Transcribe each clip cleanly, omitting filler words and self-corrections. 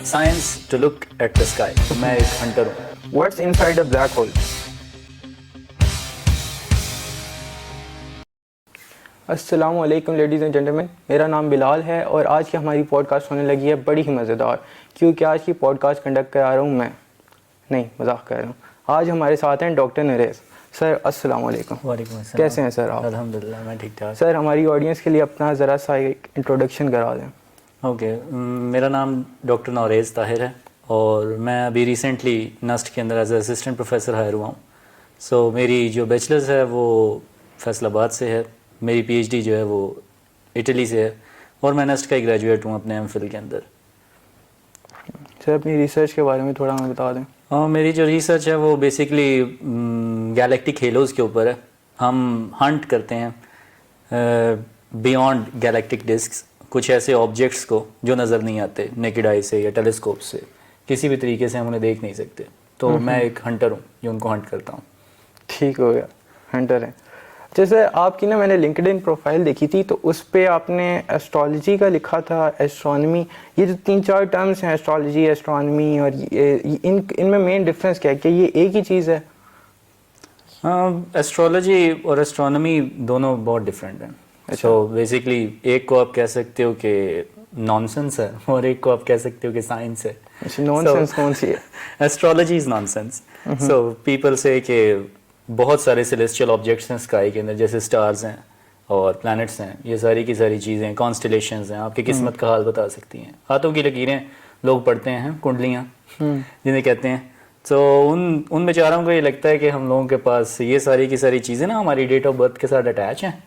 Science to look at the sky. मैं एक Hunter हूँ. What's inside a black hole? अस्सलाम वालेकुम लेडीज़ एंड जेंटलमैन, मेरा नाम बिलाल है और आज की हमारी पॉडकास्ट होने लगी है बड़ी ही मज़ेदार, क्योंकि आज की पॉडकास्ट कंडक्ट करा रहा हूँ मैं, नहीं मजाक कर रहा हूँ. आज हमारे साथ हैं डॉक्टर नरेश सर. अस्सलाम वालेकुम. वालेकुम अस्सलाम. कैसे हैं सर आप? अल्हम्दुलिल्लाह मैं ठीक ठाक. सर हमारी ऑडियंस के लिए अपना ज़रा सा एक इंट्रोडक्शन करा दें. ओके, मेरा नाम डॉक्टर नौरेज़ ताहिर है और मैं अभी रिसेंटली नस्ट के अंदर एज असिस्टेंट प्रोफेसर हायर हुआ हूँ. सो मेरी जो बैचलर्स है वो फैसलाबाद से है, मेरी पीएचडी जो है वो इटली से है और मैं नस्ट का ही ग्रेजुएट हूँ अपने एमफिल के अंदर. सर अपनी रिसर्च के बारे में थोड़ा हमें बता दें. मेरी जो रिसर्च है वो बेसिकली गैलेक्टिक हेलोज़ के ऊपर है. हम हंट करते हैं बियॉन्ड गैलेक्टिक डिस्क्स, कुछ ऐसे ऑब्जेक्ट्स को जो नज़र नहीं आते नेकेड आई से या टेलीस्कोप से, किसी भी तरीके से हम उन्हें देख नहीं सकते. तो मैं एक हंटर हूँ जो उनको हंट करता हूँ. ठीक हो गया, हंटर है. जैसे आपकी ना मैंने लिंक्डइन प्रोफाइल देखी थी, तो उस पे आपने एस्ट्रोलॉजी का लिखा था, एस्ट्रोनॉमी, ये जो 3-4 टर्म्स हैं, एस्ट्रोलॉजी, एस्ट्रोनॉमी, और इनमें मेन डिफरेंस क्या है? कि ये एक ही चीज़ है? एस्ट्रोलॉजी और एस्ट्रोनॉमी दोनों बहुत डिफरेंट हैं. सो बेसिकली एक को आप कह सकते हो कि नॉनसेंस है और एक को आप कह सकते हो कि साइंस है. नॉनसेंस कौन सी है? Astrology is nonsense. So people से कि बहुत सारे सेलेस्टियल ऑब्जेक्ट्स हैं स्काई के अंदर, जैसे स्टार्स हैं और प्लैनेट्स हैं, ये सारी की सारी चीज़ें, कॉन्स्टलेशंस हैं, आपकी किस्मत का हाल बता सकती हैं. हाथों की लकीरें लोग पढ़ते हैं, कुंडलियाँ जिन्हें कहते हैं. तो उन बेचारों को ये लगता है कि हम लोगों के पास ये सारी की सारी चीज़ें ना हमारी डेट ऑफ बर्थ के साथ अटैच हैं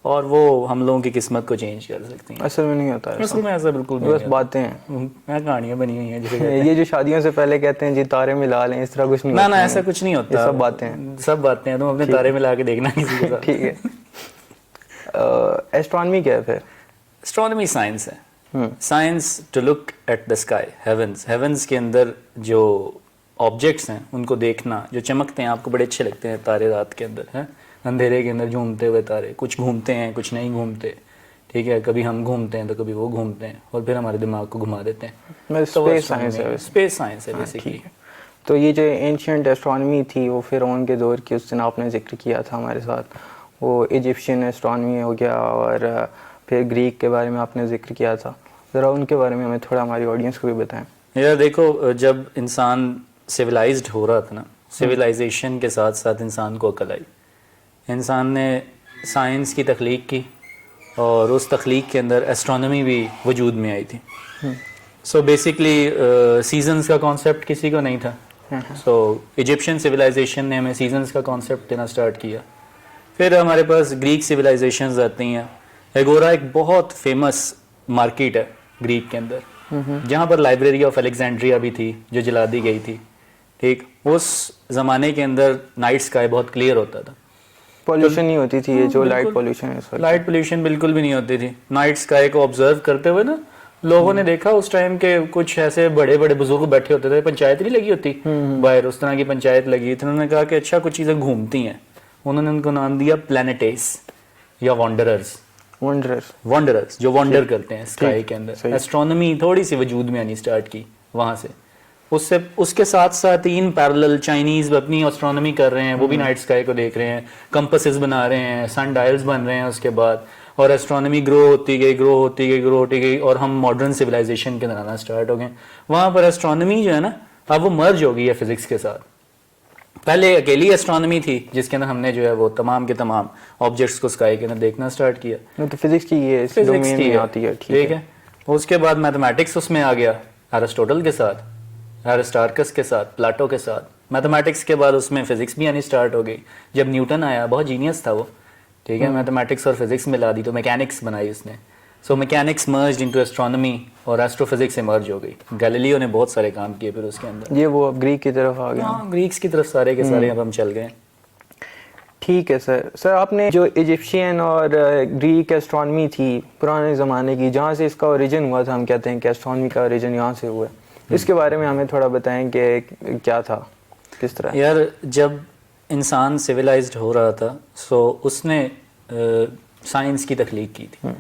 और वो हम लोगों की किस्मत को चेंज कर सकती हैं. असल में नहीं होता है. असल में ऐसा बिल्कुल नहीं, बस बातें हैं, कहानियाँ बनी हुई हैं जिसे ये जो शादियों से पहले कहते हैं जी तारे मिला लें, इस तरह कुछ नहीं. ना ऐसा कुछ नहीं होता. सब बातें हैं. सब बातें हैं, तुम अपने तारे मिला के देखना किसी के साथ. ठीक है. एस्ट्रोनॉमी क्या है फिर? एस्ट्रोनॉमी साइंस है. Science to look at the sky, heavens के अंदर जो ऑब्जेक्ट्स हैं उनको देखना, जो चमकते हैं, आपको बड़े अच्छे लगते हैं तारे रात के अंदर, हैं अंधेरे के अंदर झूमते हुए तारे. कुछ घूमते हैं, कुछ नहीं घूमते. ठीक है, कभी हम घूमते हैं तो कभी वो घूमते हैं और फिर हमारे दिमाग को घुमा देते हैं. स्पेस साइंस है. स्पेस साइंस है बेसिकली. तो ये जो एंशिएंट एस्ट्रोनॉमी थी वो फिरौन के दौर की, उस दिन आपने जिक्र किया था हमारे साथ, वो इजिप्शियन एस्ट्रोनॉमी हो गया, और फिर ग्रीक के बारे में आपने जिक्र किया था. ज़रा उनके बारे में हमें थोड़ा हमारी ऑडियंस को भी बताएं. यार देखो, जब इंसान सिविलाइज्ड हो रहा था ना, सिविलाइजेशन के साथ साथ इंसान को अकल आई. इंसान ने साइंस की तख्लीक की और उस तख्लीक के अंदर एस्ट्रोनॉमी भी वजूद में आई थी. सो बेसिकली सीजन्स का कॉन्सेप्ट किसी को नहीं था. सो इजिप्शियन सिविलाइजेशन ने हमें सीजन्स का कॉन्सेप्ट देना स्टार्ट किया. फिर हमारे पास ग्रीक सिविलाइजेशंस आती हैं. एगोरा एक बहुत फेमस मार्केट है ग्रीक के अंदर, जहाँ पर लाइब्रेरी ऑफ अलेक्जेंड्रिया भी थी जो जला दी गई थी. ठीक, उस ज़माने के अंदर नाइट स्काई बहुत क्लियर होता था, पॉल्यूशन नहीं होती थी. ये जो लाइट पॉल्यूशन है, लाइट पोल्यूशन बिल्कुल भी नहीं होती थी. नाइट स्काई को ऑब्जर्व करते हुए ना लोगों ने देखा उस टाइम के कुछ ऐसे बड़े बड़े बुजुर्ग बैठे होते थे, पंचायत नहीं लगी होती बाहर, उस तरह की पंचायत लगी थी. उन्होंने कहा कि अच्छा कुछ चीज़ें घूमती हैं. उन्होंने उनको नाम दिया प्लैनेटेस या वॉन्डरर्स. वॉन्डरर्स जो वॉन्डर करते हैं स्काई के अंदर. एस्ट्रोनॉमी थोड़ी सी वजूद में आनी स्टार्ट की वहाँ से. उसके साथ साथ इन पैरेलल चाइनीज अपनी एस्ट्रोनॉमी कर रहे हैं, वो भी नाइट स्काई को देख रहे हैं, कंपासेस बना रहे हैं, सन डायल्स बन रहे हैं उसके बाद, और एस्ट्रोनॉमी ग्रो होती गई और हम मॉडर्न सिविलाइजेशन के अंदर आना स्टार्ट हो गए. वहाँ पर एस्ट्रोनॉमी जो है ना, अब वो मर्ज हो गई है फिजिक्स के साथ. पहले अकेली एस्ट्रोनॉमी थी जिसके अंदर हमने जो है वो तमाम के तमाम ऑब्जेक्ट्स को स्काई के अंदर देखना स्टार्ट किया. तो फिजिक्स की ये डोमेन में आती है. ठीक है. उसके बाद मैथमेटिक्स उसमें आ गया, एरिस्टोटल के साथ, एरिस्टार्कस के साथ, प्लाटो के साथ. मैथमेटिक्स के बाद उसमें फिजिक्स भी आनी स्टार्ट हो गई. जब न्यूटन आया, बहुत जीनियस था वो. ठीक है, मैथमेटिक्स और फिजिक्स मिला दी तो मैकेनिक्स बनाई उसने. सो मैकेनिक्स मर्ज्ड इनटू एस्ट्रोनॉमी और एस्ट्रोफिजिक्स इमर्ज हो गई. गैलीलियो ने बहुत सारे काम किए फिर उसके अंदर. ये वो अब ग्रीक की तरफ आ गया. हाँ, ग्रीक्स की तरफ सारे के सारे अब हम चल गए. ठीक है सर. आपने जो इजिप्शियन और ग्रीक एस्ट्रोनॉमी थी पुराने ज़माने की, जहाँ से इसका ओरिजिन हुआ था, हम कहते हैं कि एस्ट्रोनॉमी का ओरिजिन यहाँ से हुआ है, इसके बारे में हमें थोड़ा बताएं कि क्या था, किस तरह? यार जब इंसान सिविलाइज्ड हो रहा था, सो उसने साइंस की तख्लीक की थी.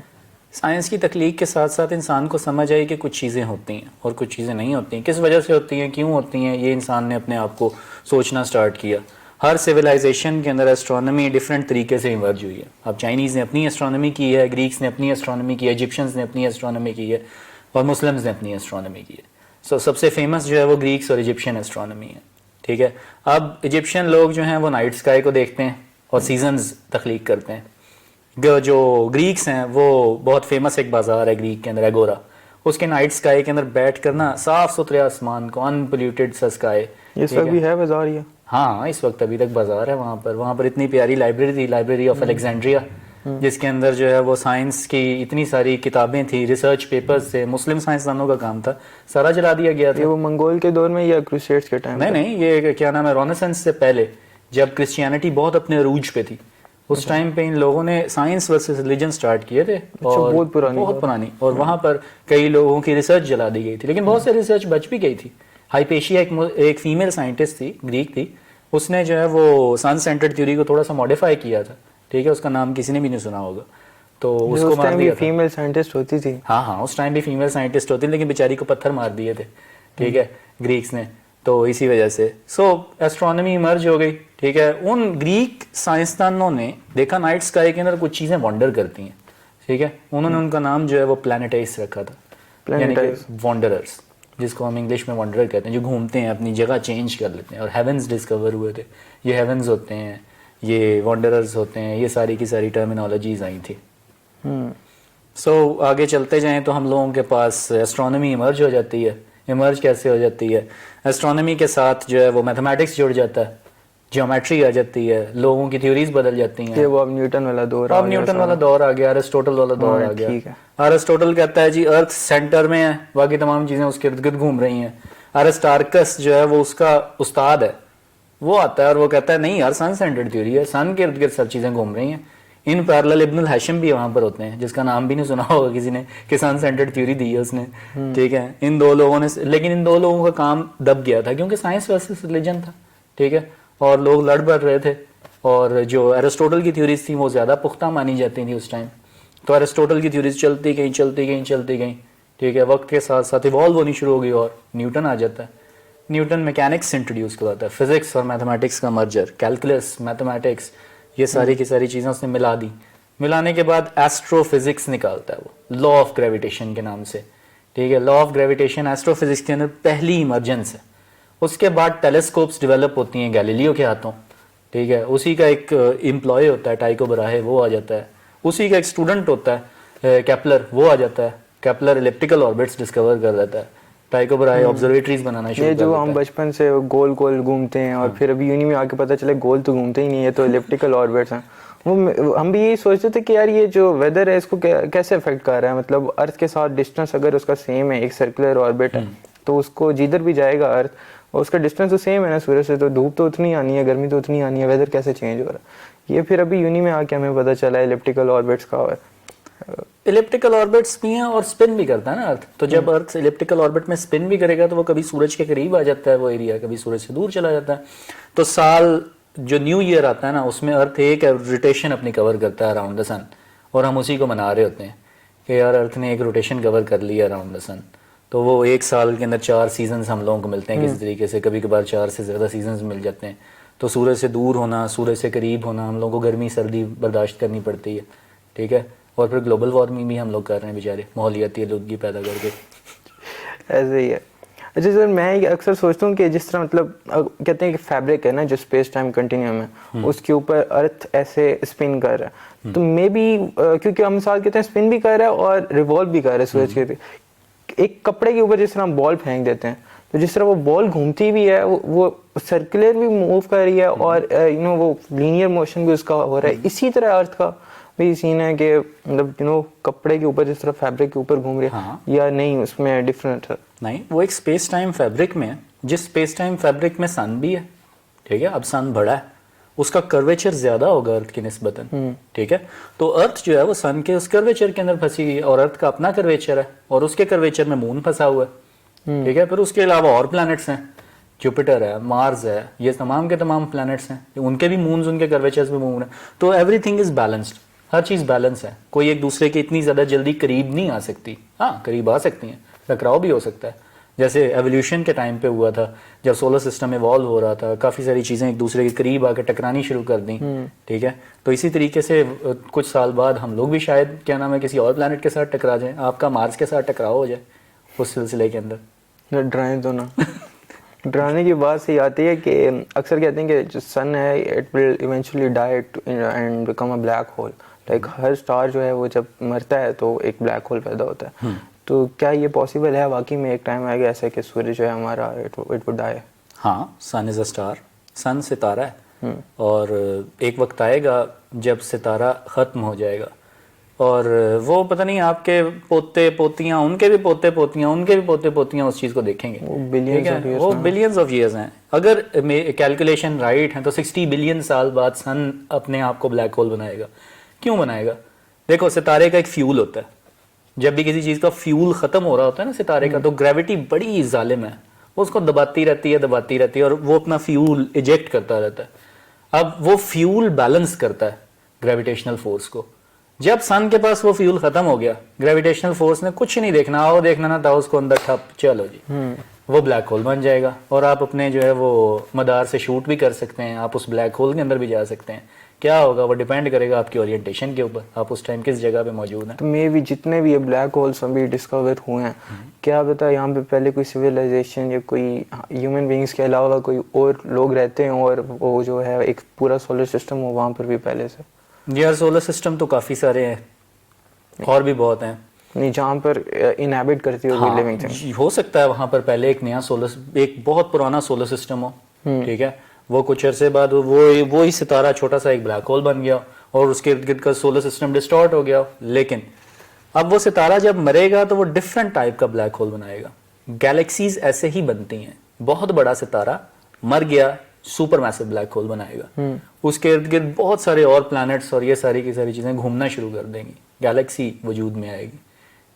साइंस की तख्लीक के साथ साथ इंसान को समझ आई कि कुछ चीज़ें होती हैं और कुछ चीज़ें नहीं होती हैं, किस वजह से होती हैं, क्यों होती हैं, ये इंसान ने अपने आप को सोचना स्टार्ट किया। हर सिविलाइजेशन के अंदर एस्ट्रोनॉमी डिफरेंट तरीके से इमर्ज हुई है। अब चाइनीज़ ने अपनी एस्ट्रोनॉमी की है, ग्रीक्स ने अपनी एस्ट्रोनॉमी की है, इजिप्शियंस ने अपनी एस्ट्रोनॉमी की है और मुस्लिम्स ने अपनी एस्ट्रोनॉमी की है। सो सबसे फेमस जो है वो ग्रीक्स और इजिप्शियन एस्ट्रोनॉमी है, ठीक है। अब इजिप्शियन लोग जो हैं वो नाइट स्काई को देखते हैं और सीजन्स तख्लीक करते हैं। जो ग्रीक्स हैं वो बहुत फेमस एक बाज़ार है ग्रीक के अंदर, एगोरा, उसके नाइट स्काई के अंदर बैठ कर ना साफ सुथरे आसमान को, अनपोल्यूटेड सा स्काई, ये सब भी है बाजार ये? हाँ, इस वक्त अभी तक बाजार है वहाँ पर इतनी प्यारी लाइब्रेरी थी, लाइब्रेरी ऑफ अलेक्जेंड्रिया, जिसके अंदर जो है वो साइंस की इतनी सारी किताबें थी, रिसर्च पेपर्स थे, मुस्लिम साइंसदानों का काम था, सारा जला दिया गया था। ये वो मंगोल के दौर में या क्रूसेड्स के टाइम? नहीं, ये क्या नाम है, रेनेसांस से पहले, जब क्रिश्चियनिटी बहुत अपने अरूज पे थी, उस टाइम पे इन लोगों ने साइंस वर्सेस रिलीजन स्टार्ट किए थे। और बहुत पुरानी और वहाँ पर कई लोगों की रिसर्च जला दी गई थी, लेकिन बहुत से रिसर्च बच भी गई थी। हाइपेशिया एक फीमेल साइंटिस्ट थी, ग्रीक थी, उसने जो है वो सन सेंटर्ड थ्योरी को थोड़ा सा मॉडिफाई किया था, ठीक है, उसका नाम किसी ने भी नहीं सुना होगा, तो उसको मार दिया था। फीमेल साइंटिस्ट होती थी? हाँ, उस टाइम भी फीमेल साइंटिस्ट होती, लेकिन बेचारी को पत्थर मार दिए थे, ठीक है, ग्रीक्स ने, तो इसी वजह से एस्ट्रोनॉमी इमर्ज हो गई, ठीक है। उन ग्रीक साइंसदानों ने देखा नाइट स्काई के अंदर कुछ चीजें वंडर करती हैं, ठीक है, उन्होंने उनका नाम जो है वो प्लैनेटाइज रखा था, यानी कि वॉन्डरर्स, जिसको हम इंग्लिश में वॉन्डरर कहते हैं, जो घूमते हैं, अपनी जगह चेंज कर लेते हैं। और हेवंस डिस्कवर हुए थे, ये हेवंस होते हैं, ये वॉन्डरर्स होते हैं, ये सारी की सारी टर्मिनोलॉजीज आई थी। आगे चलते जाएं तो हम लोगों के पास एस्ट्रोनॉमी इमर्ज हो जाती है। इमर्ज कैसे हो जाती है? एस्ट्रोनॉमी के साथ जो है वो मैथमेटिक्स जुड़ जाता है, ज्योमेट्री आ जाती है, लोगों की थ्योरीज बदल जाती हैं। वो अब न्यूटन वाला दौर आ गया, अरिस्टोटल वाला दौर आ गया। अरिस्टोटल कहता है जी अर्थ सेंटर में है, बाकी तमाम चीजें उसके इर्द गिर्द घूम रही हैं। अरिस्टार्कस जो है वो उसका उस्ताद है, वो आता है और वो कहता है नहीं यार, सन सेंटर्ड थ्योरी है, सन के इर्द गिर्द सब चीजें घूम रही हैं। इन पैरेलल इब्नुल हैशम भी वहां पर होते हैं, जिसका नाम भी नहीं सुना होगा किसी ने, कि सन सेंटर्ड थ्योरी दी है उसने, ठीक है। इन दो लोगों ने, लेकिन इन दो लोगों का काम दब गया था, क्योंकि साइंस वर्सेस रिलीजन था, ठीक है, और लोग लड़ बढ़ रहे थे। और जो एरिस्टोटल की थ्योरीज थी वो ज्यादा पुख्ता मानी जाती थी उस टाइम, तो एरिस्टोटल की थ्योरीज चलती गई, ठीक है। वक्त के साथ साथ इवॉल्व होनी शुरू हो गई और न्यूटन आ जाता है। न्यूटन मैकेनिक्स इंट्रोड्यूस करवाता है, फिजिक्स और मैथमेटिक्स का मर्जर, कैलकुलस, मैथमेटिक्स, ये सारी की सारी चीज़ें उसने मिला दी। मिलाने के बाद एस्ट्रोफिजिक्स निकालता है वो, लॉ ऑफ ग्रेविटेशन के नाम से, ठीक है। लॉ ऑफ ग्रेविटेशन एस्ट्रोफिजिक्स के अंदर पहली इमर्जेंस है। उसके बाद टेलीस्कोप्स डेवलप होती हैं गैलीलियो के हाथों, ठीक है। उसी का एक एम्प्लॉय होता है टाइको ब्राहे, वो आ जाता है। उसी का एक स्टूडेंट होता है केपलर, वो आ जाता है। केपलर इलिप्टिकल ऑर्बिट्स डिस्कवर कर देता है, टाइको ब्राहे ऑब्जर्वेटरीज बनाना शुरू कर देता है। जो हम बचपन से गोल गोल घूमते हैं और फिर अभी यूनी में आके पता चले गोल तो घूमते ही नहीं है, तो इलिप्टिकल ऑर्बिट्स हैं। वो हम भी यही सोचते थे कि यार ये जो वेदर है इसको कैसे अफेक्ट कर रहा है, मतलब अर्थ के साथ डिस्टेंस अगर उसका सेम है, एक सर्कुलर ऑर्बिट है, तो उसको जिधर भी जाएगा अर्थ, और उसका डिस्टेंस तो सेम है ना सूरज से, तो धूप तो उतनी आनी है, गर्मी तो उतनी आनी है, वेदर कैसे चेंज हो रहा है, ये फिर अभी यूनी में आके हमें पता चला इलिप्टिकल ऑर्बिट्स का है। इलिप्टिकल ऑर्बिट्स भी हैं और स्पिन भी करता है ना अर्थ, तो जब अर्थ इलिप्टिकल ऑर्बिट में स्पिन भी करेगा तो वो कभी सूरज के करीब आ जाता है वो एरिया, कभी सूरज से दूर चला जाता है। तो साल जो न्यू ईयर आता है ना, उसमें अर्थ एक रोटेशन अपनी कवर करता है अराउंड द सन, और हम उसी को मना रहे होते हैं कि यार अर्थ ने एक रोटेशन कवर कर लिया अराउंड द सन। तो वो एक साल के अंदर 4 सीजन्स हम लोगों को मिलते हैं किसी तरीके से, कभी कभार 4 से ज़्यादा सीजन्स मिल जाते हैं। तो सूरज से दूर होना, सूरज से करीब होना, हम लोगों को गर्मी सर्दी बर्दाश्त करनी पड़ती है, ठीक है। और फिर ग्लोबल वार्मिंग भी हम लोग कर रहे हैं बेचारे, माहौलियाती आलूदगी पैदा करके। ऐसे ही है। अच्छा सर, मैं अक्सर सोचता हूँ कि जिस तरह मतलब कहते हैं कि फैब्रिक है ना जो स्पेस टाइम कंटिन्यूम है, उसके ऊपर अर्थ ऐसे स्पिन कर रहा है, तो मे बी क्योंकि हम साल कहते हैं स्पिन भी कर रहा है और रिवॉल्व भी कर रहा है सूरज के, एक कपड़े के ऊपर जिस तरह हम बॉल फेंक देते हैं, तो जिस तरह वो बॉल घूमती भी है, वो सर्कुलर भी मूव कर रही है और वो लीनियर मोशन भी उसका हो रहा है। इसी तरह अर्थ का भी सीन है कि मतलब कपड़े के ऊपर जिस तरह फैब्रिक के ऊपर घूम रही है। हाँ। या नहीं, उसमें डिफरेंट है? नहीं, वो एक स्पेस टाइम फैब्रिक में है, जिस स्पेस टाइम फैब्रिक में सन भी है, ठीक है। अब सन बड़ा है, उसका कर्वेचर ज्यादा होगा अर्थ की निस्बतन, ठीक है। तो अर्थ जो है वो सन के उस कर्वेचर के अंदर फंसी हुई है, और अर्थ का अपना कर्वेचर है, और उसके कर्वेचर में मून फंसा हुआ है, ठीक है। फिर उसके अलावा और प्लैनेट्स हैं, जुपिटर है, मार्स है, ये तमाम के तमाम प्लैनेट्स हैं, उनके भी मून्स उनके कर्वेचर्स में मूव है। तो everything is balanced, her cheese balance है, कोई एक दूसरे के इतनी ज़्यादा जल्दी करीब नहीं आ सकती। हाँ, करीब आ सकती हैं, टकराव भी हो सकता है, जैसे एवोल्यूशन के टाइम पे हुआ था, जब सोलर सिस्टम इवॉल्व हो रहा था, काफ़ी सारी चीज़ें एक दूसरे के करीब आकर टकरानी शुरू कर दी। ठीक है, तो इसी तरीके से कुछ साल बाद हम लोग भी शायद क्या नाम है किसी और प्लैनेट के साथ टकरा जाएं, आपका मार्स के साथ टकराव हो जाए उस सिलसिले के अंदर। डराएं तो ना। डराने की बात सही आती है कि अक्सर कहते हैं कि जो सन है it will eventually die and become a black hole. Like हर स्टार जो है वो जब मरता है तो एक ब्लैक होल पैदा होता है। तो क्या ये पॉसिबल है वाकई में एक टाइम आएगा ऐसा कि सूरज जो है हमारा इट वुड डाई? हाँ, सन इज़ अ स्टार, सन सितारा है, और एक वक्त आएगा जब सितारा ख़त्म हो जाएगा, और वो पता नहीं आपके पोते पोतियाँ, उनके भी पोते पोतियाँ, उनके भी पोते पोतियाँ उस चीज़ को देखेंगे। वो बिलियंस ऑफ ईयर्स हैं। अगर कैलकुलेशन राइट है तो 60 बिलियन साल बाद सन अपने आप को ब्लैक होल बनाएगा। क्यों बनाएगा? देखो, सितारे का एक फ्यूल होता है, जब भी किसी चीज़ का फ्यूल ख़त्म हो रहा होता है ना सितारे का, तो ग्रेविटी बड़ी जालिम है, वो उसको दबाती रहती है और वो अपना फ्यूल इजेक्ट करता रहता है। अब वो फ्यूल बैलेंस करता है ग्रेविटेशनल फोर्स को। जब सन के पास वो फ्यूल खत्म हो गया, ग्रेविटेशनल फोर्स ने कुछ नहीं देखना, आओ देखना ना था, उसको अंदर ठप, चलो जी, वो ब्लैक होल बन जाएगा, और आप अपने जो है वो मदार से शूट भी कर सकते हैं, आप उस ब्लैक होल के अंदर भी जा सकते हैं। क्या होगा वो डिपेंड करेगा आपकी ओरिएंटेशन के ऊपर, आप उस टाइम किस जगह पे मौजूद हैं। तो मे भी जितने भी ये ब्लैक होल्स अभी डिस्कवर हुए हैं, क्या पता यहाँ पे पहले कोई सिविलाइजेशन या कोई ह्यूमन बींग्स के अलावा कोई और लोग रहते हैं, और वो जो है एक पूरा सोलर सिस्टम हो वहाँ पर भी पहले से। यार सोलर सिस्टम तो काफ़ी सारे हैं, और भी बहुत हैं, नहीं जहाँ पर इनहैबिट करती होगी हाँ, लिविंग थिंग। हो सकता है वहाँ पर पहले एक नया एक बहुत पुराना सोलर सिस्टम हो। ठीक है, वो कुछ अरसे बाद वो ही सितारा छोटा सा एक ब्लैक होल बन गया, और उसके इर्द गिर्द का सोलर सिस्टम डिस्टॉर्ट हो गया। लेकिन अब वो सितारा जब मरेगा तो वो डिफरेंट टाइप का ब्लैक होल बनाएगा। गैलेक्सीज ऐसे ही बनती हैं, बहुत बड़ा सितारा मर गया, सुपर मैसिव ब्लैक होल बनाएगा, उसके इर्द गिर्द बहुत सारे और प्लैनेट्स और ये सारी की सारी चीज़ें घूमना शुरू कर देंगी, गैलेक्सी वजूद में आएगी।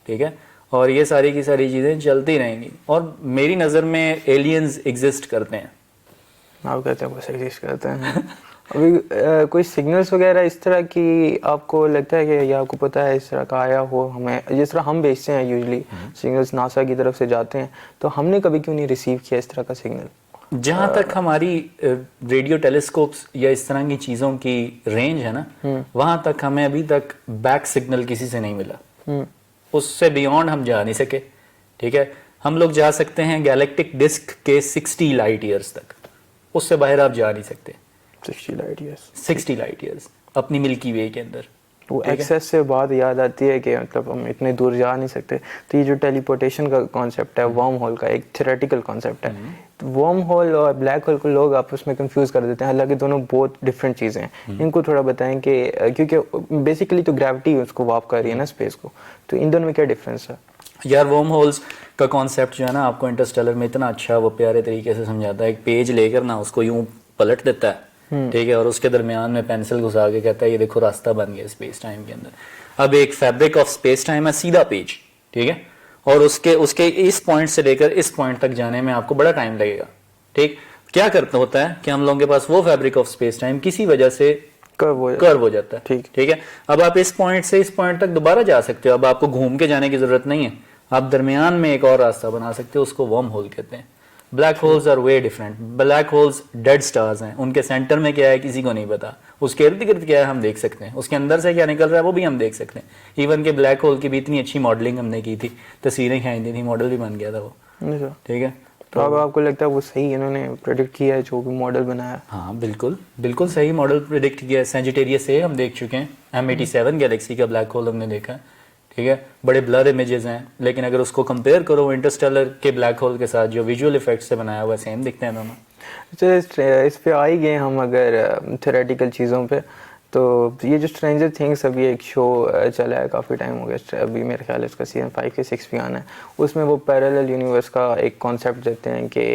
ठीक है, और ये सारी की सारी चीज़ें चलती रहेंगी, और मेरी नज़र में एलियंस एग्जिस्ट करते हैं। आप कहते हैं बस एग्जिस्ट करते हैं। अभी कोई सिग्नल्स वगैरह इस तरह की आपको लगता है कि या आपको पता है इस तरह का आया हो हमें, जिस तरह हम भेजते हैं यूजुअली सिग्नल्स नासा की तरफ से जाते हैं, तो हमने कभी क्यों नहीं रिसीव किया इस तरह का सिग्नल? जहाँ तक हमारी रेडियो टेलीस्कोप्स या इस तरह की चीज़ों की रेंज है ना, वहाँ तक हमें अभी तक बैक सिग्नल किसी से नहीं मिला, उससे बियॉन्ड हम जा नहीं सके। ठीक है, हम लोग जा सकते हैं गैलेक्टिक डिस्क के 60 लाइट ईयर्स तक, उससे बाहर आप जा नहीं सकते। 60 लाइट ईयर्स, 60 लाइट ईयर्स अपनी मिल्की वे के अंदर। वो एक्सेस से बात याद आती है कि मतलब हम इतने दूर जा नहीं सकते। तो ये जो टेलीपोर्टेशन का कॉन्सेप्ट है, वर्म होल का एक थ्योरेटिकल कॉन्सेप्ट है, तो वर्म होल और ब्लैक होल को लोग आपस में कंफ्यूज कर देते हैं, हालांकि दोनों बहुत डिफरेंट चीज़ें हैं। इनको थोड़ा बताएं कि क्योंकि बेसिकली तो ग्रेविटी उसको वार्प कर रही है ना स्पेस को, तो इन दोनों में क्या डिफरेंस है? यार वर्म होल्स का कॉन्सेप्ट जो है ना, आपको इंटरस्टेलर में इतना अच्छा वो प्यारे तरीके से समझाता है। एक पेज लेकर ना उसको यूं पलट देता है, ठीक है, और उसके दरमियान में पेंसिल घुसा के कहता है ये देखो रास्ता बन गया स्पेस टाइम के अंदर। अब एक फैब्रिक ऑफ स्पेस टाइम है, सीधा पेज, ठीक है, और उसके इस पॉइंट से लेकर इस पॉइंट तक जाने में आपको बड़ा टाइम लगेगा। ठीक, क्या करता होता है कि हम लोगों के पास वो फैब्रिक ऑफ स्पेस टाइम किसी वजह से कर्व हो जाता है। ठीक है, अब आप इस पॉइंट से इस पॉइंट तक दोबारा जा सकते हो, अब आपको घूम के जाने की जरूरत नहीं है, आप दरमियान में एक और रास्ता बना सकते हो, उसको वर्म होल कहते हैं। Black holes are way different. Black holes dead stars हैं, उनके सेंटर में क्या है किसी को नहीं पता, उसके इर्द गिर्द क्या है हम देख सकते हैं, उसके अंदर से क्या निकल रहा है वो भी हम देख सकते हैं। इवन के ब्लैक होल की भी इतनी अच्छी मॉडलिंग हमने की थी, तस्वीरें खींची थी, मॉडल भी बन गया था वो। ठीक है, तो अब आपको लगता है वो सही इन्होंने प्रेडिक्ट किया है जो भी मॉडल बनाया? हाँ बिल्कुल बिल्कुल सही मॉडल प्रेडिक्ट किया है। सेजिटेरियस ए हम देख चुके हैं, M87 गैलेक्सी का ब्लैक होल हमने देखा है। ठीक है, बड़े ब्लर इमेजेस हैं, लेकिन अगर उसको कंपेयर करो इंटरस्टेलर के ब्लैक होल के साथ, जो विजुअल इफेक्ट से बनाया हुआ है, सेम दिखते हैं दोनों। तो इस पे आ ही गए हम अगर थ्योरेटिकल चीज़ों पे, तो ये जो स्ट्रेंजर थिंग्स अभी एक शो चला है, काफ़ी टाइम हो गया, अभी मेरे ख्याल है उसका सीजन 5 के 6 भी आना है, उसमें वो पैरेलल यूनिवर्स का एक कॉन्सेप्ट देते हैं कि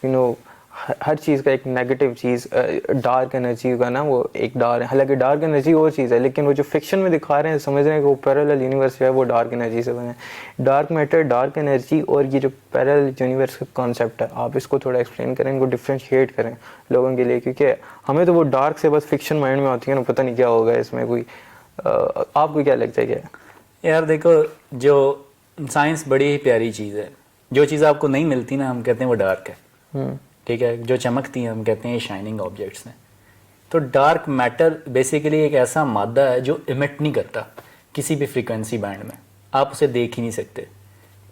यू नो हर चीज़ का एक नेगेटिव चीज़, डार्क एनर्जी का ना, वो एक डार्क है, हालांकि डार्क एनर्जी और चीज़ है, लेकिन वो जो फिक्शन में दिखा रहे हैं समझ रहे हैं कि वो पैरेलल यूनिवर्स जो है वो डार्क एनर्जी से बने। डार्क मैटर, डार्क एनर्जी और ये जो पैरेलल यूनिवर्स का कॉन्सेप्ट है, आप इसको थोड़ा एक्सप्लेन करें, इनको डिफ्रेंशिएट करें लोगों के लिए, क्योंकि हमें तो वो डार्क से बस फिक्शन माइंड में आती है ना, पता नहीं क्या होगा इसमें कोई, आपको क्या लगता है क्या? यार देखो, जो साइंस बड़ी ही प्यारी चीज़ है। जो चीज़ आपको नहीं मिलती ना, हम कहते हैं वो डार्क है। ठीक है, जो चमकती है हम कहते हैं ये शाइनिंग ऑब्जेक्ट्स हैं। तो डार्क मैटर बेसिकली एक ऐसा मादा है जो इमिट नहीं करता किसी भी फ्रीक्वेंसी बैंड में, आप उसे देख ही नहीं सकते।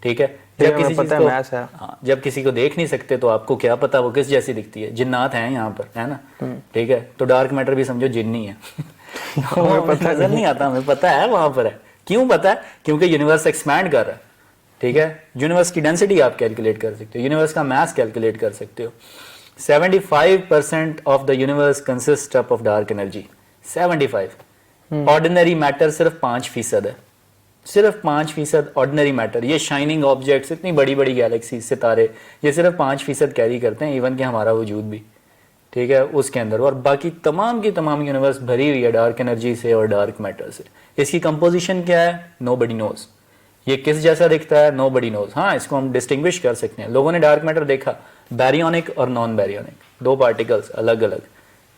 ठीक है, जब किसी चीज़ को, हाँ, जब किसी को देख नहीं सकते तो आपको क्या पता वो किस जैसी दिखती है। जिन्नात हैं यहाँ पर, है ना? ठीक है, तो डार्क मैटर भी समझो जिन्नी है। हमें पता नजर नहीं आता, हमें पता है वहां पर है। क्यों पता है? क्योंकि यूनिवर्स एक्सपैंड कर रहा है। ठीक है, यूनिवर्स की डेंसिटी आप कैलकुलेट कर सकते हो, यूनिवर्स का मास कैलकुलेट कर सकते हो। 75% of the universe consist of dark energy. 75। Ordinary matter सिर्फ 5% है, सिर्फ 5% ऑर्डिनरी मैटर। ये शाइनिंग ऑब्जेक्ट्स, इतनी बड़ी बड़ी गैलेक्सी, सितारे, ये सिर्फ 5% कैरी करते हैं, इवन कि हमारा वजूद भी। ठीक है, उसके अंदर। और बाकी तमाम की तमाम यूनिवर्स भरी हुई है डार्क एनर्जी से और डार्क मैटर से। इसकी कंपोजिशन क्या है? Nobody knows. ये किस जैसा दिखता है? Nobody knows. हाँ, इसको हम डिस्टिंग्विश कर सकते हैं। लोगों ने डार्क मैटर देखा, बैरियोनिक और नॉन बैरियोनिक, दो पार्टिकल्स अलग अलग।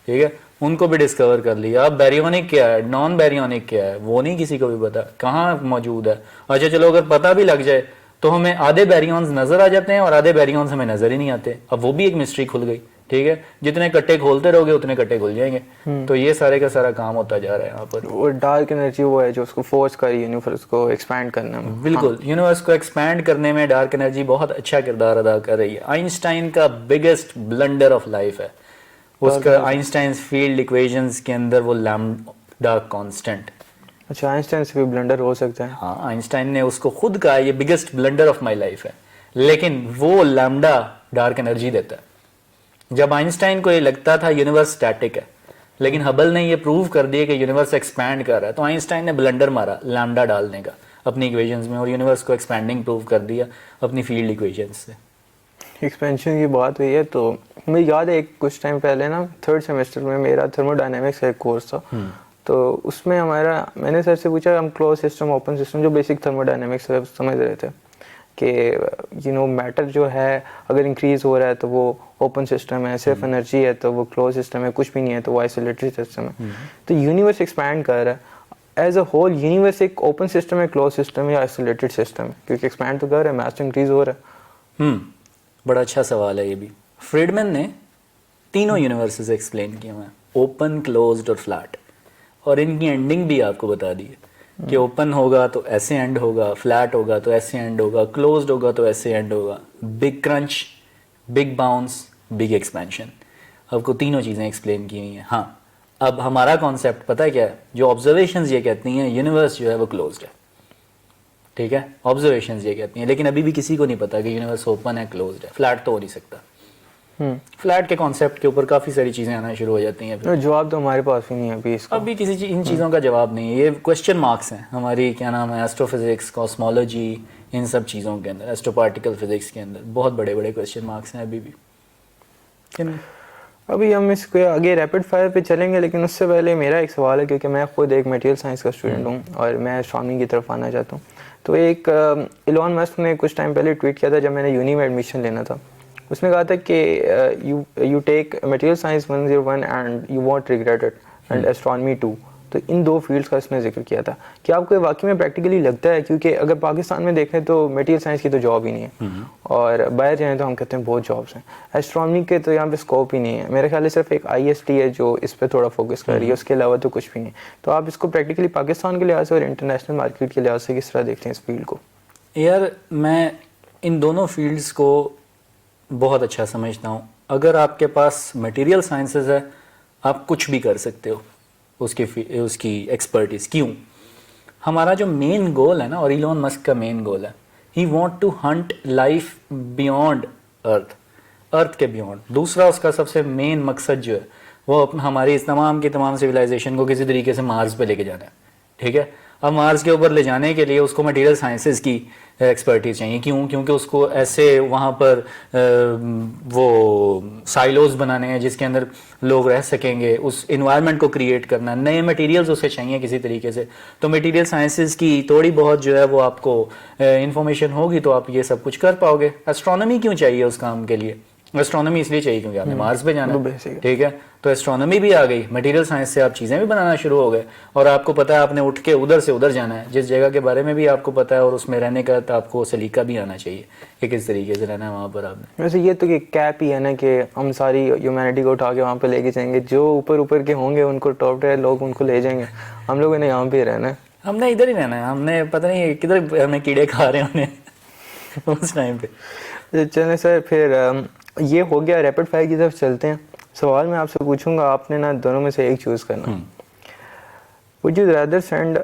ठीक है, उनको भी डिस्कवर कर लिया। अब बैरियोनिक क्या है, नॉन बैरियोनिक क्या है, वो नहीं किसी को भी पता कहाँ मौजूद है। अच्छा चलो, अगर पता भी लग जाए तो हमें आधे बैरियॉन्स नजर आ जाते हैं और आधे बैरियॉन्स हमें नजर ही नहीं आते। अब वो भी एक मिस्ट्री खुल गई। ठीक है, जितने कट्टे खोलते रहोगे उतने कट्टे खुल जाएंगे। तो ये सारे का सारा काम होता जा रहा है यहाँ पर। वो डार्क एनर्जी वो है जो उसको फोर्स कर यूनिवर्स को एक्सपैंड करने में। बिल्कुल, यूनिवर्स को एक्सपैंड करने में डार्क एनर्जी बहुत अच्छा किरदार अदा कर रही है। आइंस्टाइन का बिगेस्ट ब्लंडर ऑफ लाइफ है उसका आइंस्टाइन फील्ड इक्वेशंस के अंदर वो लैम्डा कांस्टेंट। अच्छा, आइंस्टाइन से भी ब्लंडर हो सकता है? हाँ, आइंस्टाइन ने उसको खुद कहा ये biggest blunder of my life है, लेकिन वो लैम्डा डार्क एनर्जी देता है। जब आइंस्टाइन को ये लगता था यूनिवर्स स्टैटिक है, लेकिन हबल ने ये प्रूव कर दिया कि यूनिवर्स एक्सपैंड कर रहा है, तो आइंस्टाइन ने ब्लंडर मारा लैम्डा डालने का अपनी इक्वेशंस में और यूनिवर्स को एक्सपैंडिंग प्रूव कर दिया अपनी फील्ड इक्वेशंस से। एक्सपेंशन की बात हुई है तो मुझे याद है एक कुछ टाइम पहले ना 3rd सेमेस्टर में मेरा थर्मोडायनेमिक्स का एक कोर्स था। तो उसमें मैंने सर से पूछा, हम क्लोज सिस्टम ओपन सिस्टम जो बेसिक थर्मोडायनेमिक्स है समझ रहे थे कि मैटर जो है अगर इंक्रीज हो रहा है तो वो ओपन सिस्टम है, सिर्फ एनर्जी है तो वो क्लोज सिस्टम है, कुछ भी नहीं है तो वो आइसोलेटेड सिस्टम है। तो यूनिवर्स एक्सपैंड कर रहा है एज अ होल, यूनिवर्स एक ओपन सिस्टम है, क्लोज सिस्टम या आइसोलेटेड सिस्टम है? क्योंकि एक्सपैंड तो कर रहा है, मास इंक्रीज हो रहा है। बड़ा अच्छा सवाल है ये भी। फ्रीडमैन ने तीनों यूनिवर्सेस एक्सप्लेन किए हुए हैं, ओपन, क्लोज्ड और फ्लैट, और इनकी एंडिंग भी आपको बता दी है कि ओपन होगा तो ऐसे एंड होगा, फ्लैट होगा तो ऐसे एंड होगा, क्लोज्ड होगा तो ऐसे एंड होगा। Big crunch, big bounce, big expansion, आपको तीनों चीज़ें एक्सप्लेन की हुई हैं। हाँ, अब हमारा कॉन्सेप्ट पता है क्या है? जो ऑब्जर्वेशंस ये कहती हैं यूनिवर्स जो है वो क्लोज्ड है। ठीक है, ऑब्जर्वेशंस ये कहती हैं, लेकिन अभी भी किसी को नहीं पता कि यूनिवर्स ओपन है, क्लोज्ड है। फ्लैट तो हो नहीं सकता। फ्लैट के कॉन्सेप्ट के ऊपर काफ़ी सारी चीज़ें आना शुरू हो जाती हैं। जवाब तो हमारे पास भी नहीं है अभी इसका। अभी इन चीज़ों का जवाब नहीं है, ये क्वेश्चन मार्क्स हैं हमारी, क्या नाम है, एस्ट्रोफिजिक्स, कॉस्मोलॉजी, इन सब चीज़ों के अंदर, एस्ट्रोपार्टिकल फिजिक्स के अंदर बहुत बड़े बड़े क्वेश्चन मार्क्स हैं अभी भी। अभी हम इसके आगे रैपिड फायर पे चलेंगे, लेकिन उससे पहले मेरा एक सवाल है, क्योंकि मैं खुद एक मटेरियल साइंस का स्टूडेंट हूँ और मैं एस्ट्रोनॉमी की तरफ आना चाहता हूँ। तो एक इलॉन मस्क ने कुछ टाइम पहले ट्वीट किया था जब मैंने यूनी में एडमिशन लेना था। उसने कहा था कि you take material science 101 and you won't regret it, and astronomy 2। तो इन दो फील्ड्स का इसने जिक्र किया था। क्या आपको वाकई में प्रैक्टिकली लगता है? क्योंकि अगर पाकिस्तान में देखें तो मटेरियल साइंस की तो जॉब ही नहीं है, और बाहर जाएँ तो हम कहते हैं बहुत जॉब्स हैं। एस्ट्रोनॉमी के तो यहाँ पे स्कोप ही नहीं है। मेरे ख्याल से सिर्फ एक IST है जो इस पर थोड़ा फोकस कर रही है, उसके अलावा तो कुछ भी नहीं। तो आप इसको प्रैक्टिकली पाकिस्तान के लिहाज से और इंटरनेशनल मार्केट के लिहाज से किस तरह देखते हैं इस फील्ड को? यार, मैं इन दोनों फील्ड्स को बहुत अच्छा समझता हूँ। अगर आपके पास मटेरियल साइंसेस है, आप कुछ भी कर सकते हो उसकी एक्सपर्टीज। क्यों? हमारा जो मेन गोल है ना, और इलॉन मस्क का मेन गोल है, he want to hunt life beyond earth के बियॉन्ड। दूसरा उसका सबसे मेन मकसद जो है वो हमारी इस तमाम की तमाम सिविलाइजेशन को किसी तरीके से मार्स पे लेके जाना है। ठीक है, अब मार्स के ऊपर ले जाने के लिए उसको मटेरियल साइंसेज की एक्सपर्टीज चाहिए। क्यों? क्योंकि उसको ऐसे वहाँ पर वो साइलोज बनाने हैं जिसके अंदर लोग रह सकेंगे, उस इन्वायरमेंट को क्रिएट करना, नए मटेरियल्स उसे चाहिए किसी तरीके से। तो मटेरियल साइंसेज की थोड़ी बहुत जो है वो आपको इंफॉर्मेशन होगी तो आप ये सब कुछ कर पाओगे। एस्ट्रोनॉमी क्यों चाहिए उस काम के लिए? एस्ट्रोनॉमी इसलिए चाहिए क्योंकि आपने मार्स पे जाना वो है, basic है। ठीक है। तो एस्ट्रोनॉमी भी आ गई, मटेरियल साइंस से आप चीज़ें भी बनाना शुरू हो गए, और आपको पता है आपने उठ के उधर से उधर जाना है, जिस जगह के बारे में भी आपको पता है, और उसमें रहने का तो आपको सलीका भी आना चाहिए कि किस तरीके से रहना है वहाँ पर आपने। वैसे ये तो कि कैप ही है ना कि हम सारी ह्यूमैनिटी को उठा के वहाँ पे लेके जाएंगे, जो ऊपर ऊपर के होंगे उनको टॉप टियर लोग उनको ले जाएंगे, हम लोगों ने यहाँ पे ही रहना है। हमने इधर ही रहना है, हमने पता नहीं किधर हमें कीड़े खा रहे होने उस टाइम पे। चलें सर, फिर ये हो गया, रैपिड फायर की तरफ चलते हैं। सवाल मैं आपसे पूछूंगा, आपने ना दोनों में से एक चूज करना। Would you rather send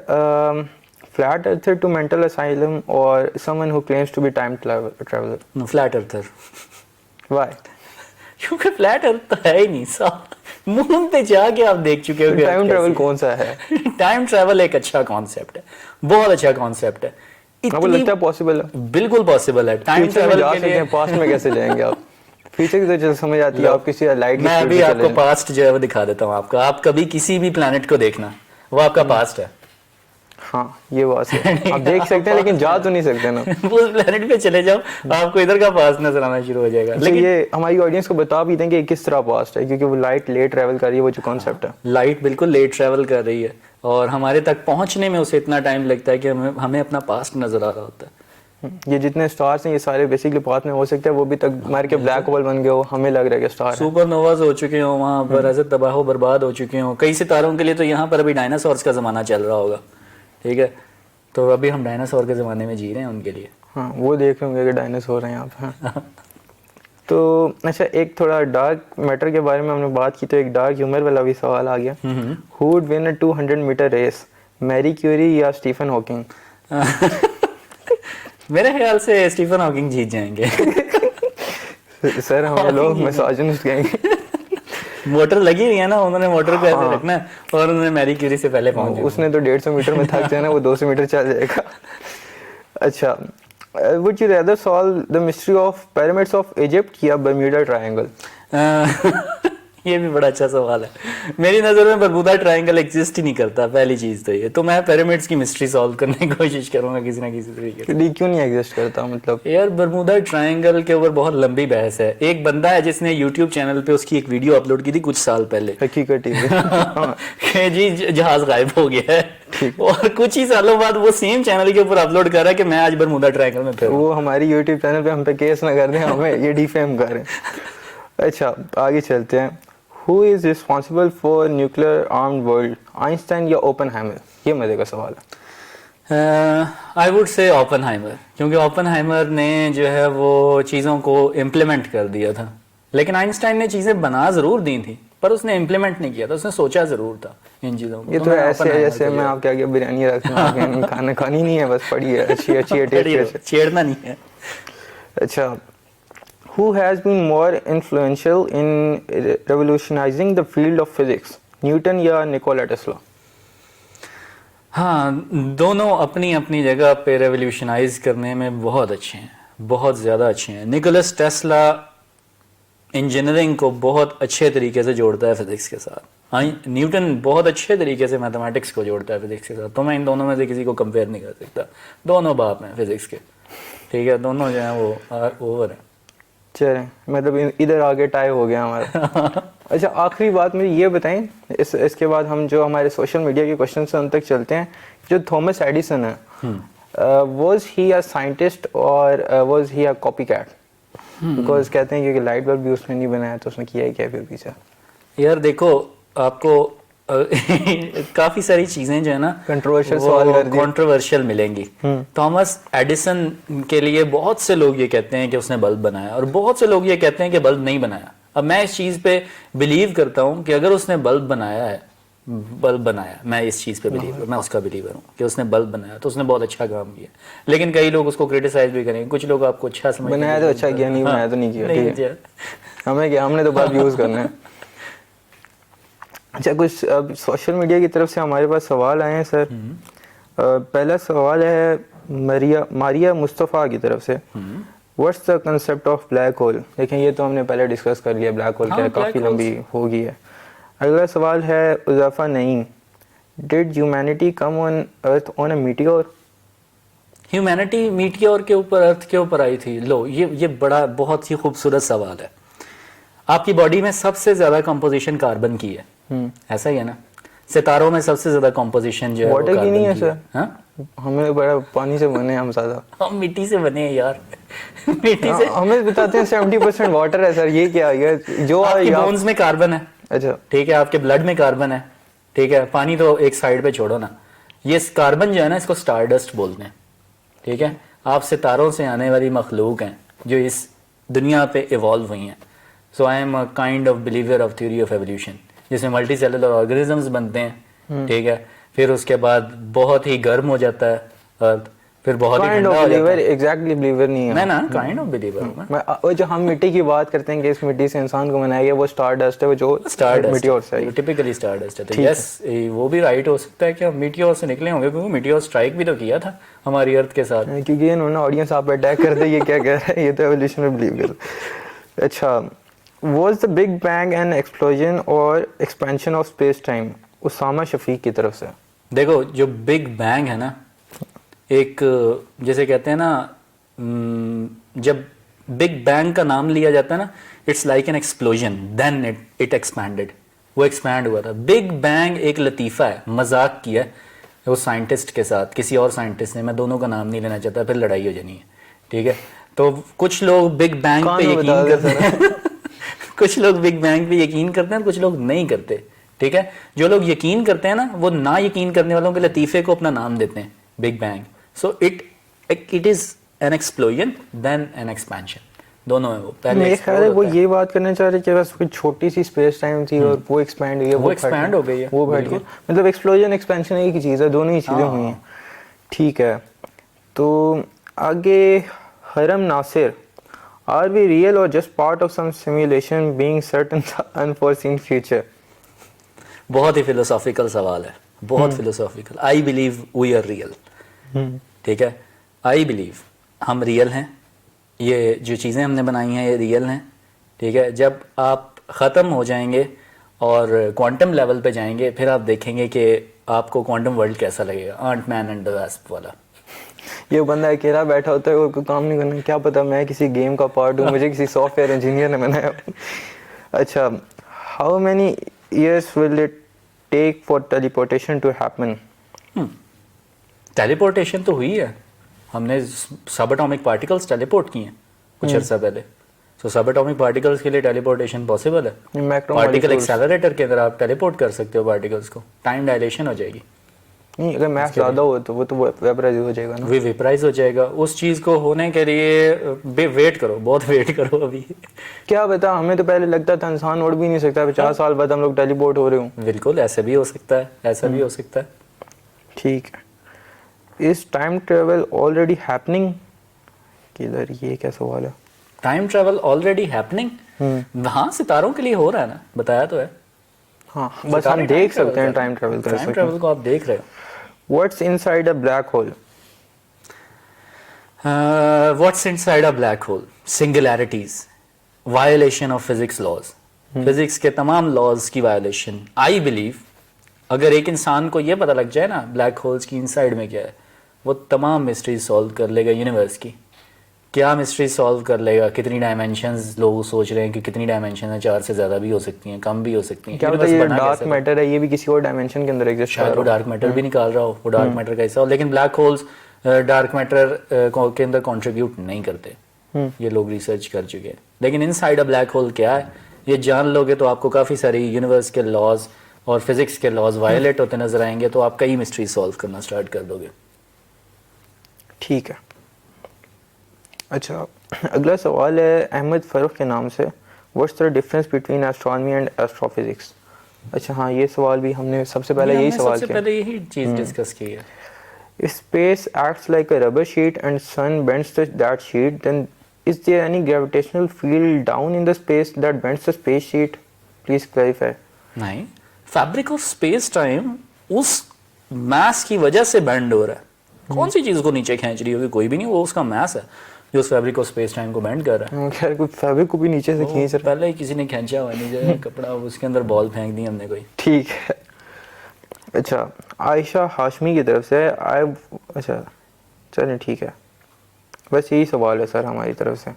flat earther to mental asylum और someone who claims to be time traveller? Flat earther. Why? क्योंकि फ्लैट अर्थ तो है ही नहीं साहब, मून पे जाके आप देख चुके हो। टाइम ट्रैवल कौन सा है? टाइम ट्रैवल एक अच्छा कॉन्सेप्ट है, बहुत अच्छा कॉन्सेप्ट है। आपको लगता है पॉसिबल है? बिल्कुल पॉसिबल है। टाइम ट्रैवल जा के सकते लिए हैं, पास्ट में कैसे जाएंगे आप? फ्यूचर की तो चल समझ आती है, आप किसी लाइट मैं अभी आपको पास्ट जो है वो दिखा देता हूँ आपका। आप कभी किसी भी प्लैनेट को देखना, वो आपका पास्ट है। हाँ ये बात है, आप देख सकते हैं लेकिन जा तो नहीं सकते ना। उस प्लैनेट पे चले जाओ, आपको इधर का पास्ट नजर आना शुरू हो जाएगा। लेकिन ये हमारी ऑडियंस को बता भी दें कि किस तरह पास्ट है, क्योंकि वो लाइट लेट ट्रैवल कर रही है, वो जो कॉन्सेप्ट है। लाइट बिल्कुल लेट ट्रैवल कर रही है, और हमारे तक पहुंचने में उसे इतना टाइम लगता है कि हमें अपना पास्ट नजर आ रहा होता है। ये जितने स्टार्स हैं ये सारे बेसिकली पाथ में हो सकते हैं, वो भी तक मार के ब्लैक होल बन गए हो, हमें लग रहा है कि स्टार है। सुपरनोवाज हो चुके हो वहां पर, ऐसे तबाह बर्बाद हो चुके हो कई सितारों के लिए। तो यहाँ पर अभी डायनासोर्स का जमाना चल रहा होगा, ठीक है। तो अभी हम डायनासोर के ज़माने में जी रहे हैं उनके लिए। हाँ वो देख रहे होंगे कि डायनासोर हैं यहाँ पे। हाँ। तो अच्छा, एक थोड़ा डार्क मैटर के बारे में हमने बात की, तो एक डार्क ह्यूमर वाला भी सवाल आ गया। Who would win a 200 metre race, Marie Curie या स्टीफन हॉकिंग? मेरे ख्याल से स्टीफन हॉकिंग जीत जाएंगे। सर हमें लोग मिसोजिनिस्ट कहेंगे। मोटर लगी हुई है ना, उन्होंने मोटर को ऐसे रखना है, और उन्होंने मैरी क्यूरी से पहले पहुंच जाना। उसने तो 150 मीटर में थक जाना, वो 200 मीटर चल जाएगा। अच्छा, would you rather solve the mystery of pyramids of Egypt या बर्म्यूडा ट्रायंगल? ये भी बड़ा अच्छा सवाल है। मेरी नज़र में बर्मुदा ट्रायंगल एग्जिस्ट ही नहीं करता, पहली चीज़ तो ये। तो मैं पिरामिड्स की मिस्ट्री सॉल्व करने की कोशिश करूंगा किसी ना किसी तरीके से। क्यों नहीं एग्जिस्ट करता मतलब? यार बर्मुदा ट्रायंगल के ऊपर बहुत लंबी बहस है। एक बंदा है जिसने यूट्यूब चैनल पे उसकी एक वीडियो अपलोड की थी कुछ साल पहले, हकीकत कि जी जहाज गायब हो गया है, और कुछ ही सालों बाद वो सेम चैनल के ऊपर अपलोड कर रहा है कि मैं आज बर्मुदा ट्रायंगल में फिर। वो हमारी यूट्यूब चैनल पे हम पे केस ना कर दें, हमें ये डिफेम करें। अच्छा आगे चलते हैं। Who is responsible for nuclear armed world, Einstein या ओपनहाइमर? ये मजे का सवाल है। आई वुड से ओपनहाइमर, क्योंकि ओपनहाइमर ने जो है वो चीज़ों को इम्प्लीमेंट कर दिया था। लेकिन आइंस्टाइन ने चीज़ें बना ज़रूर दी थी, पर उसने इम्प्लीमेंट नहीं किया था, उसने सोचा ज़रूर था इन चीज़ों को। ये तो ऐसे है जैसे मैं आपके आगे बिरयानी रख दूं, खाना खानी नहीं है, बस पड़ी है, अच्छी अच्छी छेड़ना नहीं है। अच्छा, who has been more influential in revolutionizing the field of physics, Newton या निकोला टेस्ला? हाँ, दोनों अपनी अपनी जगह पे रेवोल्यूशनाइज करने में बहुत अच्छे हैं, बहुत ज़्यादा अच्छे हैं। निकोलस टेस्ला इंजीनियरिंग को बहुत अच्छे तरीके से जोड़ता है फिजिक्स के साथ। न्यूटन बहुत अच्छे तरीके से मैथमेटिक्स को जोड़ता है फिजिक्स के साथ। तो मैं इन दोनों में से किसी को कंपेयर नहीं कर सकता। दोनों बाप हैं फिजिक्स के, ठीक है। दोनों जो हैं वो ओवर हैं। चलें, मतलब इधर आगे टाई हो गया हमारा। अच्छा आखिरी बात मुझे ये बताएं, इसके बाद हम जो हमारे सोशल मीडिया के क्वेश्चन हैं उन तक चलते हैं। जो थॉमस एडिसन है, वाज ही अ साइंटिस्ट और was he a copy cat? Because कहते हैं कि लाइट बल्ब भी उसने नहीं बनाया, तो उसने किया ही क्या फिर पीछे? यार देखो, आपको काफी सारी चीजें जो है ना कंट्रोवर्शियल सवाल कर दिए, कंट्रोवर्शियल मिलेंगी। थॉमस एडिसन के लिए बहुत से लोग ये कहते हैं कि उसने बल्ब बनाया, और बहुत से लोग ये कहते हैं कि बल्ब नहीं बनाया। अब मैं इस चीज पे बिलीव करता हूँ कि अगर उसने बल्ब बनाया, मैं इस चीज पे बिलीव, मैं उसका बिलीवर हूँ कि उसने बल्ब बनाया, तो उसने बहुत अच्छा काम किया। लेकिन कई लोग उसको क्रिटिसाइज भी करेंगे, कुछ लोग आपको अच्छा समझ बनाया तो अच्छा किया, नहीं बनाया तो नहीं किया। हमें क्या, हमने तो बल्ब यूज करना है। अच्छा, कुछ अब सोशल मीडिया की तरफ से हमारे पास सवाल आए हैं सर। पहला सवाल है मारिया मुस्तफ़ा की तरफ से। What's the concept of black hole? देखें ये तो हमने पहले डिस्कस कर लिया, ब्लैक होल क्या, काफ़ी लंबी हो गई है। अगला सवाल है Uzafa Naeem, did humanity come on earth on a meteor? Humanity meteor के ऊपर, अर्थ के ऊपर आई थी? लो, ये बड़ा बहुत ही खूबसूरत सवाल है। आपकी बॉडी में सबसे ज्यादा कंपोजिशन कार्बन की है, ऐसा ही है ना। सितारों में सबसे ज्यादा कंपोजिशन जो है वो वाटर की कार्बन नहीं है की सर? हाँ? हमें बड़ा पानी से बने हैं हम ज्यादा। हम मिट्टी से बने हैं यार। मिट्टी से। हमें बताते हैं 70% वाटर है सर, ये क्या है जो आपकी आप- बोन्स में कार्बन है, अच्छा ठीक है, आपके ब्लड में कार्बन है, ठीक है, पानी तो एक साइड पे छोड़ो ना। ये कार्बन जो है ना, इसको स्टारडस्ट बोलते हैं, ठीक है। आप सितारों से आने वाली मखलूक हैं जो इस दुनिया पे इवॉल्व हुई हैं। So I am a kind of believer of theory of evolution, जिसमें मल्टी सेलुलर ऑर्गेनिजम्स बनते हैं, ठीक है। फिर उसके बाद बहुत ही गर्म हो जाता है अर्थ, फिर बहुत ही काइंड ठंडा ऑफ हो जाता बिलीवर, है। एग्जैक्टली बिलीवर नहीं है। मैं ना काइंड ऑफ बिलीवर हूँ मैं। वो जो हम मिट्टी की बात करते हैं कि इस मिट्टी से इंसान को बनाया गया, वो स्टार डस्ट है, वो जो मीटियोर से आई। टिपिकली स्टारडस्ट है। तो ठीक है। यस, वो भी राइट हो सकता है कि हम मीटियोर से निकले होंगे, क्योंकि मीटियोर स्ट्राइक भी तो किया था हमारी अर्थ के साथ। क्योंकि इन्होंने ऑडियंस आप पे अटैक कर दे, ये क्या कह रहा है, ये तो एवोल्यूशन में बिलीव कर। अच्छा, was the big bang an explosion और expansion of space time? Usama Shafiq की तरफ से। देखो, जो बिग बैंग है ना, एक जैसे कहते हैं ना, जब बिग बैंग का नाम लिया जाता है ना, it's like an explosion, then it expanded. वो एक्सपैंड हुआ था। बिग बैंग एक लतीफ़ा है, मजाक किया है वो साइंटिस्ट के साथ, किसी और साइंटिस्ट ने, मैं दोनों का नाम नहीं लेना चाहता, फिर लड़ाई हो जानी है, ठीक है। तो कुछ लोग बिग बैंग पे यकीन करते हैं कुछ लोग बिग बैंग पे यकीन करते हैं, कुछ लोग नहीं करते, ठीक है। जो लोग यकीन करते हैं ना, वो ना यकीन करने वालों के लतीफ़े को अपना नाम देते हैं big bang. So it is an explosion then an expansion, दोनों है। वो पहले मेरे ख्याल है explode वो होता है। ये बात करना चाह रहे कि बस कोई छोटी सी स्पेस टाइम थी और वो एक्सपैंड हुई है, वो फट गया, expand हो गई है, वो बैठ गया। मतलब एक्सप्लोजन एक्सपेंशन एक ही चीज़ है, दोनों ही चीज़ें हाँ। हुई हैं। ठीक है, तो आगे Haram Nasir, are we real और just part of some simulation being certain unforeseen future? बहुत ही फिलोसॉफिकल सवाल है, बहुत philosophical. I believe we are real, ठीक है। आई बिलीव हम रियल हैं, ये जो चीज़ें हमने बनाई हैं ये रियल हैं, ठीक है। जब आप ख़त्म हो जाएंगे और क्वांटम लेवल पे जाएंगे, फिर आप देखेंगे कि आपको क्वांटम वर्ल्ड कैसा लगेगा, ant man and the wasp वाला। ये बंदा अकेला बैठा होता है और कोई काम नहीं करना, क्या पता मैं किसी गेम का पार्ट हूँ, मुझे किसी सॉफ्टवेयर इंजीनियर ने बनाया। अच्छा, how many years will it take for teleportation to happen? Teleportation तो हुई है, हमने सब एटॉमिक पार्टिकल्स टेलीपोर्ट किए हैं कुछ अर्सा पहले। सो सब एटॉमिक पार्टिकल्स के लिए टेलीपोर्टेशन पॉसिबल है। पार्टिकल एक्सेलरेटर के अंदर आप टेलीपोर्ट कर सकते हो पार्टिकल्स को, टाइम डायलेशन हो जाएगी। नहीं, अगर मैथ ज़्यादा हो तो वो तो वेपराइज हो जाएगा ना। वे वेपराइज हो जाएगा। उस चीज़ को होने के लिए वेट करो, बहुत वेट करो अभी। क्या बता, हमें तो पहले लगता था इंसान उड़ भी नहीं सकता, 50 साल बाद हम लोग टेलीपोर्ट हो रहे हूँ। बिल्कुल, ऐसे भी हो सकता है, ऐसा भी हो सकता है। ठीक है, is time travel already happening? किधर, ये क्या सवाल है? टाइम ट्रैवल ऑलरेडी हैपनिंग, हाँ, सितारों के लिए हो रहा है ना, बताया तो है। हाँ, बस हम देख सकते हैं टाइम ट्रेवल कर टाइम सकते ट्रैवल हैं। को आप देख रहे हो। What's inside a black hole? What's inside a black hole? Singularities, violation of physics laws, physics के तमाम लॉज की वायोलेशन। आई बिलीव अगर एक इंसान को ये पता लग जाए ना ब्लैक होल्स की इनसाइड में क्या है, वो तमाम मिस्ट्री सॉल्व कर लेगा यूनिवर्स की। क्या मिस्ट्री सॉल्व कर लेगा, कितनी डायमेंशंस लोग सोच रहे हैं कि कितनी डायमेंशन है, 4 से ज़्यादा भी हो सकती हैं, कम भी हो सकती हैं। क्या पता ये डार्क मैटर है, ये भी किसी और डायमेंशन के अंदर एग्जिस्ट कर शायद रहा वो हो। डार्क मैटर भी निकाल रहा हो, वो डार्क मैटर का हिस्सा हो। लेकिन ब्लैक होल्स डार्क मैटर के अंदर कंट्रीब्यूट नहीं करते, ये लोग रिसर्च कर चुके हैं। लेकिन इनसाइड अ ब्लैक होल क्या है, ये जान लोगे तो आपको काफ़ी सारी यूनिवर्स के लॉज और फिजिक्स के लॉज वायलेट होते नजर आएंगे, तो आप कई मिस्ट्री सॉल्व करना स्टार्ट कर दोगे। ठीक है। अच्छा, अगला सवाल है अहमद फरूख के नाम से, what's the difference between astronomy and astrophysics? अच्छा हाँ, ये सवाल भी हमने सबसे पहले यही सवाल सबसे किया। पहले यही चीज़ डिस्कस की है। If space acts like a rubber sheet and sun bends that sheet, then is there any gravitational field down in the space that bends the space sheet? Please clarify. नहीं, फैब्रिक ऑफ स्पेस टाइम उस मास की वजह से bend हो रहा है। कौन सी चीज को नीचे खींच रही होगी? कोई भी नहीं, वो उसका मास है जो उस फैब्रिक ऑफ स्पेस टाइम को बेंड कर रहा है। खैर कोई फैब्रिक को भी नीचे से खींच रहा पहले ही किसी ने खींचा हुआ नीचे कपड़ा, उसके अंदर बॉल फेंक दी हमने कोई। ठीक है। अच्छा, आयशा हाशमी की तरफ से अच्छा चलें ठीक है, बस यही सवाल है सर हमारी तरफ से।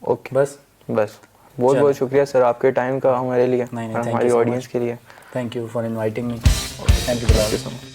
ओके बस बस बहुत बहुत शुक्रिया सर आपके टाइम का हमारे लिए नहीं, और thank हमारी you so ऑडियंस के लिए। Thank you for inviting me, thank you.